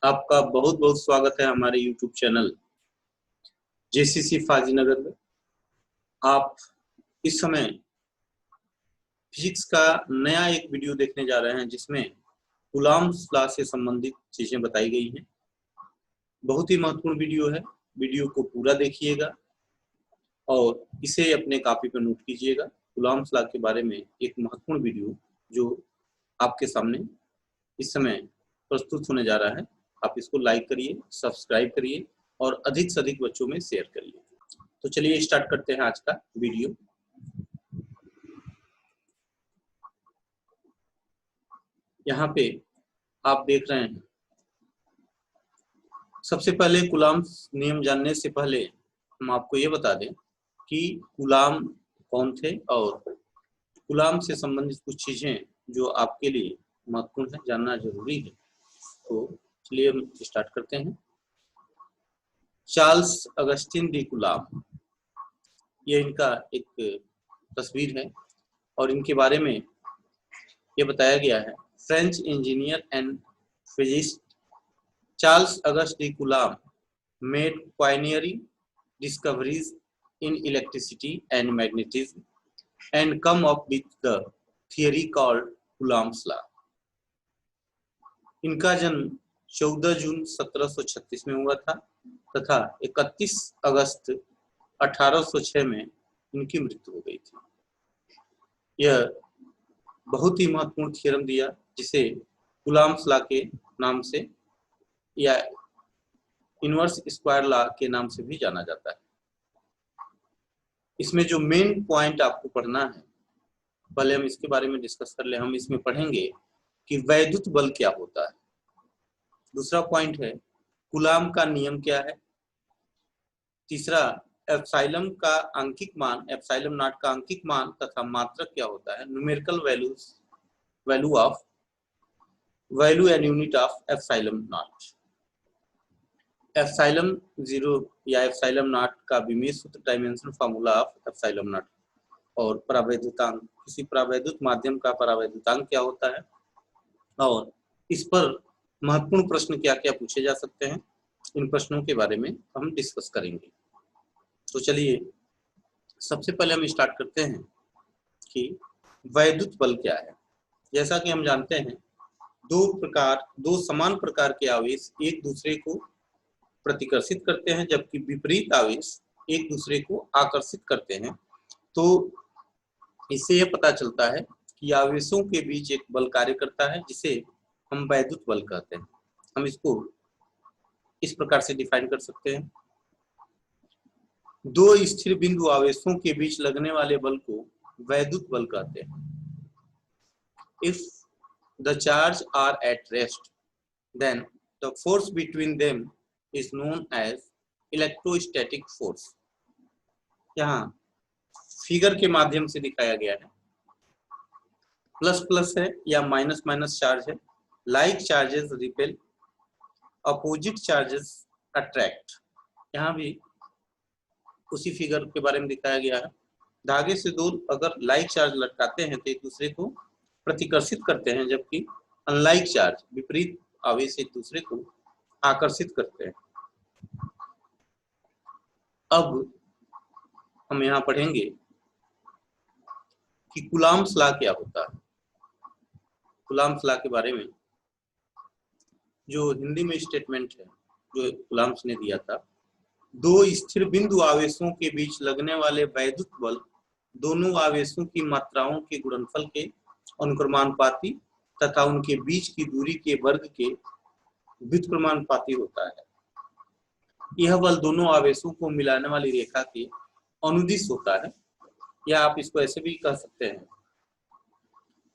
आपका बहुत बहुत स्वागत है हमारे YouTube चैनल जेसीसी फाजीनगर में। आप इस समय फिजिक्स का नया एक वीडियो देखने जा रहे हैं जिसमें कूलॉम्स लॉ से संबंधित चीजें बताई गई हैं। बहुत ही महत्वपूर्ण वीडियो है। वीडियो को पूरा देखिएगा और इसे अपने कॉपी पर नोट कीजिएगा। कूलॉम्स लॉ के बारे में एक महत्वपूर्ण वीडियो जो आपके सामने इस समय प्रस्तुत होने जा रहा है। आप इसको लाइक करिए, सब्सक्राइब करिए और अधिक से अधिक बच्चों में शेयर करिए। तो चलिए स्टार्ट करते हैं आज का वीडियो। यहाँ पे आप देख रहे हैं, सबसे पहले कूलॉम्स नियम जानने से पहले हम आपको ये बता दें कि कूलॉम कौन थे और कूलॉम से संबंधित कुछ चीजें जो आपके लिए महत्वपूर्ण है, जानना जरूरी है। तो चलिए हम स्टार्ट करते हैं। चार्ल्स अगस्टिन डी कूलॉम, ये इनका एक तस्वीर है और इनके बारे में ये बताया गया है। French engineer and physicist Charles August D Coulomb made pioneering discoveries in electricity and magnetism and come up with the theory called Coulomb's law. इनका जन्म 14 जून 1736 में हुआ था तथा 31 अगस्त 1806 में इनकी मृत्यु हो गई थी। यह बहुत ही महत्वपूर्ण थ्योरम दिया जिसे कूलॉम्स लॉ के नाम से या इनवर्स स्क्वायर लॉ के नाम से भी जाना जाता है। इसमें जो मेन पॉइंट आपको पढ़ना है, पहले हम इसके बारे में डिस्कस कर ले। हम इसमें पढ़ेंगे कि वैद्युत बल क्या होता है। दूसरा पॉइंट है कूलॉम का नियम क्या है। तीसरा एप्सिलॉन का आंकिक मान, एप्सिलॉन नॉट का आंकिक मान तथा मात्रक क्या होता है। Numerical value and unit of epsilon not. Epsilon 0 या एप्सिलॉन नॉट का विमेय सूत्र, dimension formula of epsilon not. और परावैद्युतांक, किसी परावैद्युत माध्यम का परावैद्युतांक क्या होता है और इस पर महत्वपूर्ण प्रश्न क्या क्या पूछे जा सकते हैं, इन प्रश्नों के बारे में हम डिस्कस करेंगे। तो चलिए सबसे पहले हम स्टार्ट करते हैं कि वैद्युत बल क्या है। जैसा कि हम जानते हैं दो समान प्रकार के आवेश एक दूसरे को प्रतिकर्षित करते हैं जबकि विपरीत आवेश एक दूसरे को आकर्षित करते हैं। तो इससे यह पता चलता है कि आवेशों के बीच एक बल कार्य करता है जिसे हम वैद्युत बल कहते हैं। हम इसको इस प्रकार से डिफाइन कर सकते हैं। दो स्थिर बिंदु आवेशों के बीच लगने वाले बल को वैद्युत बल कहते हैं। If the charge are at rest then the force between them is known as electrostatic force। यहाँ फिगर के माध्यम से दिखाया गया है। प्लस प्लस है या माइनस माइनस चार्ज है। Like charges repel, opposite charges attract. यहाँ भी उसी फिगर के बारे में दिखाया गया है। धागे से दो अगर लाइक चार्ज लटकाते हैं तो एक दूसरे को प्रतिकर्षित करते हैं जबकि अनलाइक चार्ज, विपरीत आवेश, एक दूसरे को आकर्षित करते हैं। अब हम यहाँ पढ़ेंगे कि कूलॉम्स लॉ क्या होता है। कूलॉम्स लॉ के बारे में जो हिंदी में स्टेटमेंट है जो कूलॉम्स ने दिया था, दो स्थिर बिंदु आवेशों के बीच लगने वाले वैद्युत बल दोनों आवेशों की मात्राओं के गुणनफल के अनुक्रमानुपाती तथा उनके बीच की दूरी के वर्ग के व्युत्क्रमानुपाती होता है। यह बल दोनों आवेशों को मिलाने वाली रेखा के अनुदिश होता है, या आप इसको ऐसे भी कह सकते हैं।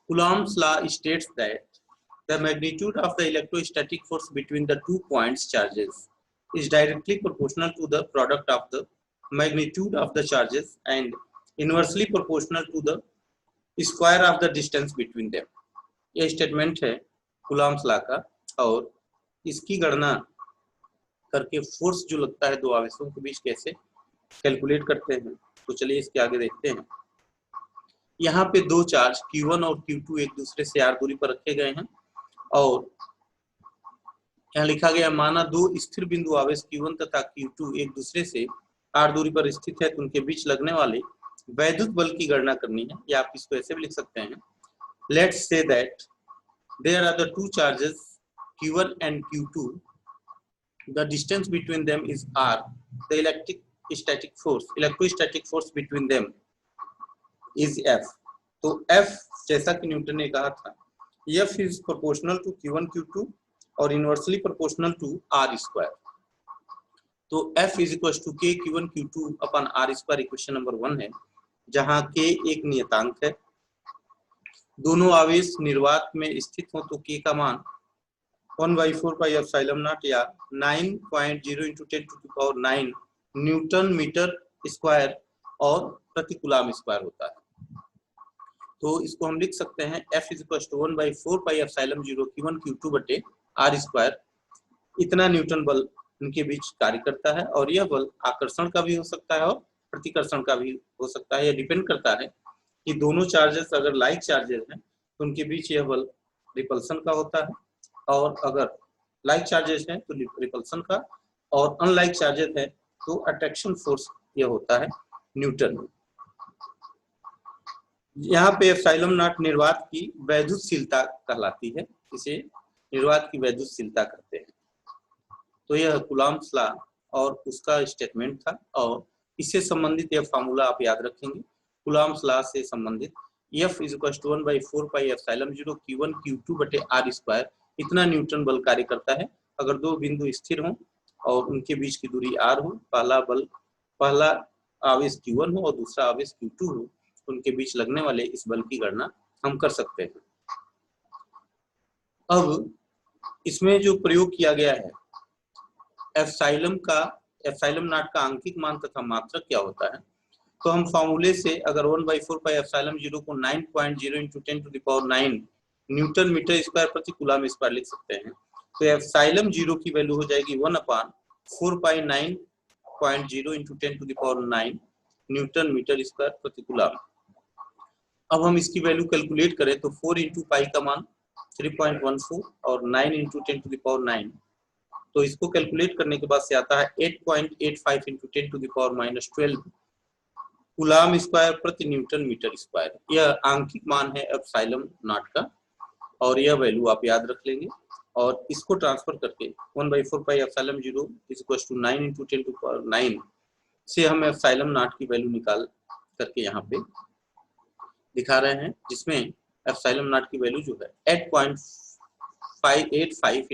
Coulomb's law states that the magnitude of the electrostatic force between the 2 points charges is directly proportional to the product of the magnitude of the charges and inversely proportional to the square of the distance between them। यह statement है Coulomb's law का और इसकी गणना करके force जो लगता है दो आवेशों के बीच कैसे कैलकुलेट करते हैं। तो चलिए इसके आगे देखते हैं। यहाँ पे दो चार्ज Q1 और Q2 एक दूसरे से r दूरी पर रखे गए हैं और यहाँ लिखा गया, माना दो स्थिर बिंदु आवेश Q1 तथा Q2 एक दूसरे से r दूरी पर स्थित है, तो उनके बीच लगने वाले वैद्युत बल की गणना करनी है। या आप इसको ऐसे भी लिख सकते हैं, let's say that there are the two charges Q1 and Q2, the distance between them is r, the electrostatic force between them is F। तो F जैसा कि न्यूटन ने कहा था, F is proportional to Q1 Q2 और inversely proportional to r square. तो F is equals to K Q1 Q2 upon r square equation number 1 है, जहां K एक नियतांक है। दोनों आवेश निर्वात में स्थित हो तो K का मान 1/4 पाई एप्सिलॉन नॉट या 9.0 × 10⁹ न्यूटन मीटर स्क्वायर और प्रति कूलम स्क्वायर होता है। तो इसको हम लिख सकते हैं F = 1/4 pi epsilon 0 Q1 Q2 बटे r स्क्वायर। इतना न्यूटन बल उनके बीच कार्य करता है, और यह बल आकर्षण का भी हो सकता है और प्रतिकर्षण का भी हो सकता है। यह डिपेंड करता है कि दोनों चार्जेस अगर लाइक चार्जेस हैं तो उनके बीच यह बल रिपल्सन का होता है, और अगर लाइक चार्जेस हैं तो रिपल्सन का, और अनलाइक चार्जेस हैं तो अट्रैक्शन फोर्स यह होता है न्यूटन। यहाँ पे एप्सिलॉन नॉट निर्वात की वैद्युतशीलता कहलाती है, इसे निर्वात की वैद्युतशीलता कहते हैं। तो यह कूलम्ब्स लॉ और उसका स्टेटमेंट था, और इससे संबंधित यह फार्मूला आप याद रखेंगे। कूलम्ब्स लॉ से संबंधित F = 1/4 pi epsilon 0 Q1 Q2 बटे r स्क्वायर, इतना न्यूटन बल कार्य करता है अगर दो बिंदु स्थिर हों और उनके बीच की दूरी r हो। पहला आवेश Q1 हो और दूसरा आवेश Q2 हो, उनके बीच लगने वाले इस बल की गणना हम कर सकते हैं। अब इसमें जो प्रयोग किया गया है, एप्सिलॉन नॉट का आंकिक मान तथा मात्रक क्या होता है, तो हम फार्मूले से अगर 1/4 पाई एप्सिलॉन 0 को 9.0 × 10⁹ न्यूटन मीटर स्क्वायर प्रति कूलम स्क्वायर लिख सकते हैं। तो एप्सिलॉन 0 की वैल्यू हो जाएगी 1/4 पाई 9.0 × 10⁹ न्यूटन मीटर स्क्वायर प्रति कूलम। अब हम इसकी वैल्यू कैलकुलेट करें तो 4 × पाई का मान 3.14 और 9 × 10⁹, तो इसको कैलकुलेट करने के बाद से आता है 8.85 × 10⁻12 कूलम स्क्वायर प्रति न्यूटन मीटर स्क्वायर। यह आंकिक मान है एप्सिलॉन नॉट का, और यह वैल्यू आप याद रख लेंगे, और इसको ट्रांसफर करके 1/4 पाई एप्सिलॉन 0 = 9 × 10⁹ से हम एप्सिलॉन नॉट की वैल्यू निकाल करके यहाँ पे दिखा रहे हैं, जिसमें एप्सिलॉन नॉट की वैल्यू जो है 8.585 ×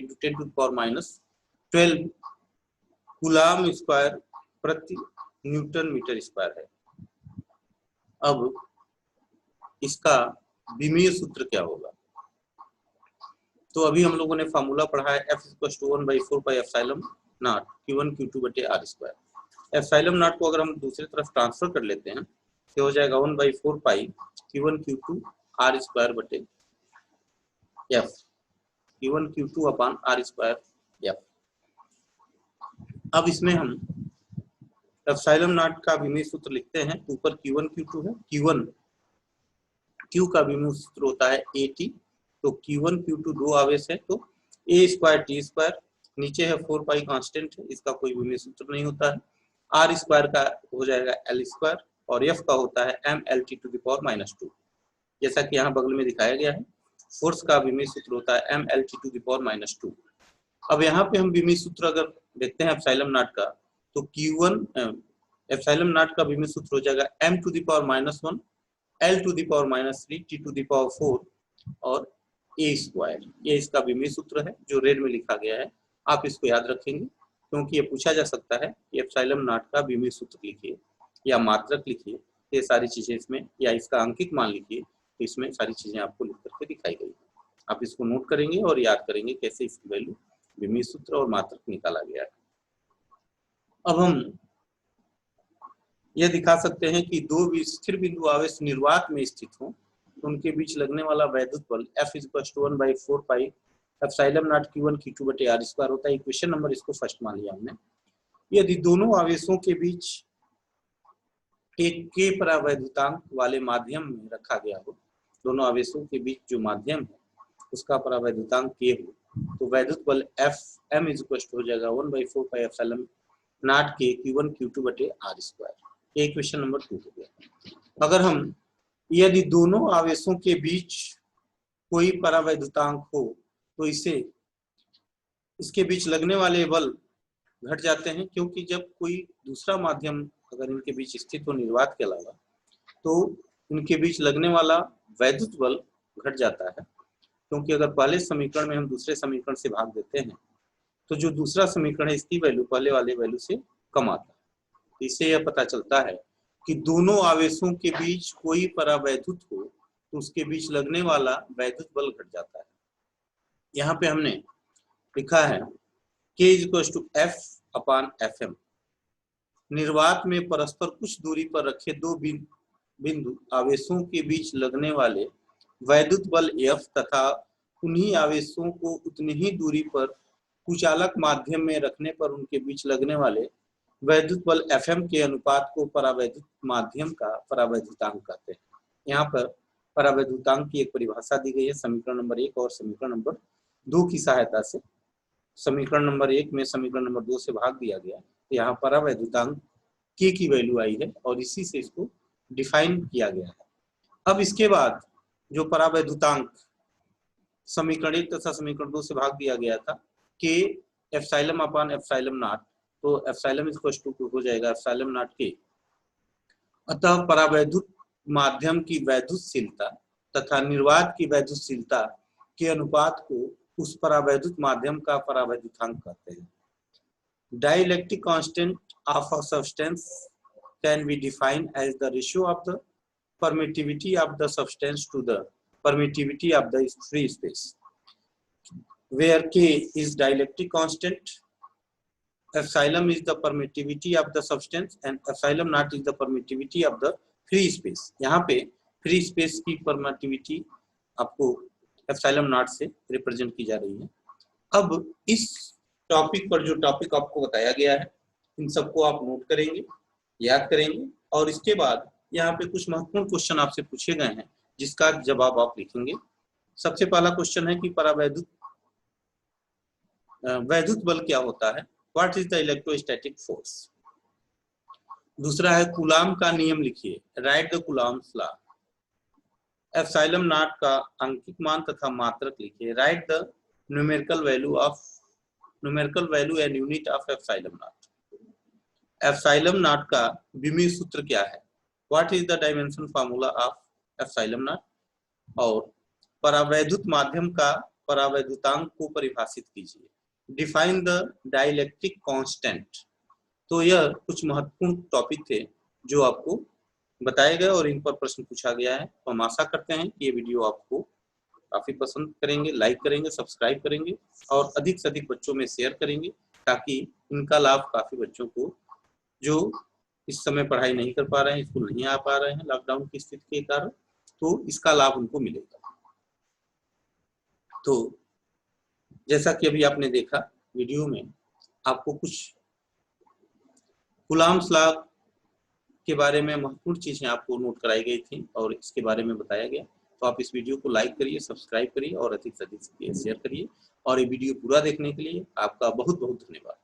10⁻12 कूलम स्क्वायर प्रति न्यूटन मीटर स्क्वायर है। अब इसका विमीय सूत्र क्या होगा, तो अभी हम लोगों ने फार्मूला पढ़ा है F = 1/4 pi epsilon not Q1 Q2 बटे r स्क्वायर। एप्सिलॉन नॉट को अगर हम दूसरी तरफ ट्रांसफर कर लेते हैं तो हो जाएगा 1/4 पाई Q1 Q2 r स्क्वायर बटे F, Q1 Q2 अपान r स्क्वायर F। अब इसमें हम एप्सिलॉन नॉट का विमीय सूत्र लिखते हैं। ऊपर Q1 Q2 है, Q का विमीय सूत्र होता है AT, तो Q1 Q2 दो आवेश है तो A² T स्क्वायर, नीचे है 4 पाई कांस्टेंट है, इसका कोई विमीय सूत्र नहीं होता है। r स्क्वायर का हो जाएगा L स्क्वायर, और F का होता है mLT⁻²। जैसा कि यहाँ बगल में दिखाया गया है, फोर्स का विमीय सूत्र होता है mLT⁻²। अब यहाँ पे हम विमीय सूत्र अगर देखते हैं एप्सिलॉन नॉट का, तो एप्सिलॉन नॉट का विमीय सूत्र हो जाएगा m⁻⁻1 L⁻³ T⁴ और A²। ये इसका विमीय सूत्र है जो रेड में लिखा गया है। आप इसको याद रखेंगे क्योंकि ये पूछा जा सकता है कि एप्सिलॉन नॉट का विमीय सूत्र लिखिए या मात्रक लिखिए, ये सारी चीजें इसमें, या इसका अंकिक मान लिखिए, तो इसमें सारी चीजें आपको लिख करके दिखाई गई। आप इसको नोट करेंगे और याद करेंगे कैसे इसकी वैल्यू विमीय सूत्र और मात्रक निकाला गया है। अब हम यह दिखा सकते हैं कि दो स्थिर बिंदु आवेश निर्वात में स्थित हों तो उनके बीच लगने वाला वैद्युत बल F = 1/4 pi epsilon not Q1 Q2 बटे r स्क्वायर होता है। इक्वेशन नंबर इसको फर्स्ट मान लिया हमने। यदि दोनों आवेशों के बीच एक K परावैद्युतांक वाले माध्यम में रखा गया हो, दोनों आवेशों के बीच जो माध्यम है उसका परावैद्युतांक K हो, तो वैद्युत बल एफ एम इज इक्वल हो जाएगा 1/4 पाई एप्सिलॉन नॉट के Q1 Q2 बटे आर स्क्वायर। ये क्वेश्चन नंबर 2 हो गया। अगर हम यदि दोनों आवेशों के बीच कोई परावैद्युतांक हो तो इसके बीच लगने वाले बल घट जाते हैं, क्योंकि जब कोई दूसरा माध्यम अगर इनके बीच स्थित हो निर्वात के अलावा तो इनके बीच लगने वाला वैद्युत बल घट जाता है। क्योंकि अगर पहले समीकरण में हम दूसरे समीकरण से भाग देते हैं तो जो दूसरा समीकरण है इसकी वैल्यू पहले वाले वैल्यू से कम आता है। इससे यह पता चलता है कि दोनों आवेशों के बीच कोई परावैद्युत हो तो उसके बीच लगने वाला वैद्युत बल घट जाता है। यहाँ पे हमने लिखा है K = F/Fm। निर्वात में परस्पर कुछ दूरी पर रखे दो बिंदु आवेशों के बीच लगने वाले वैद्युत बल F तथा उन्हीं आवेशों को उतनी ही दूरी पर कुचालक माध्यम में रखने पर उनके बीच लगने वाले वैद्युत बल Fm के अनुपात को परावैद्युत माध्यम का परावैद्युतांक कहते हैं। यहाँ पर परावैद्युतांक की एक परिभाषा दी गई है समीकरण नंबर 1 और समीकरण नंबर 2 की सहायता से। समीकरण नंबर 1 में समीकरण नंबर 2 से भाग दिया गया, तो यहाँ परावैद्युतांक K की वैल्यू आई है और इसी से इसको डिफाइन किया गया है। अब इसके बाद जो परावैद्युतांक समीकरण 1 तथा समीकरण 2 से भाग दिया गया था K ε/ε0, तो एप्सिलॉन हो जाएगा ε0 अतः परावैद्युत माध्यम की वैद्युतशीलता तथा निर्वात की वैद्युतशीलता के अनुपात को उस परावैद्युत माध्यम का परावैद्युतांक कहते हैं। Dielectric constant of a substance can be defined as the ratio of the permittivity of the substance to the permittivity of the free space, where K is dielectric constant, epsilon is the permittivity of the substance and epsilon naught is the permittivity of the free space। यहाँ पे free space की permittivity आपको epsilon naught से represent की जा रही है। अब इस टॉपिक पर जो टॉपिक आपको बताया गया है इन सबको आप नोट करेंगे, याद करेंगे और इसके बाद यहाँ पे कुछ महत्वपूर्ण क्वेश्चन आपसे पूछे गए हैं जिसका जवाब आप लिखेंगे। सबसे पहला क्वेश्चन है कि वैद्युत बल क्या होता है, what is the electrostatic force. दूसरा है कूलाम का नियम लिखिए, right the coulombs law. Epsilon not का अंकित मान तथा मात्रक लिखिए, right the numerical value and unit of epsilon not. Epsilon not का विमीय सूत्र क्या है, what is the dimension formula of epsilon not. और परावैद्युत माध्यम का परावैद्युतांक को परिभाषित कीजिए, डिफाइन द डाइलेक्ट्रिक कांस्टेंट। तो यह कुछ महत्वपूर्ण टॉपिक थे जो आपको बताए गए और इन पर प्रश्न पूछा गया है। तो हम आशा करते हैं कि ये वीडियो आपको काफी पसंद करेंगे, लाइक करेंगे, सब्सक्राइब करेंगे और अधिक से अधिक बच्चों में शेयर करेंगे ताकि इनका लाभ काफी बच्चों को जो इस समय पढ़ाई नहीं कर पा रहे हैं, स्कूल नहीं आ पा रहे हैं लॉकडाउन की स्थिति के कारण, तो इसका लाभ उनको मिलेगा। तो जैसा कि अभी आपने देखा वीडियो में आपको कुछ कूलाम्स लॉ के बारे में महत्वपूर्ण चीजें आपको नोट कराई गई थी और इसके बारे में बताया गया। तो आप इस वीडियो को लाइक करिए, सब्सक्राइब करिए और अधिक से अधिक शेयर करिए। और ये वीडियो पूरा देखने के लिए आपका बहुत बहुत धन्यवाद।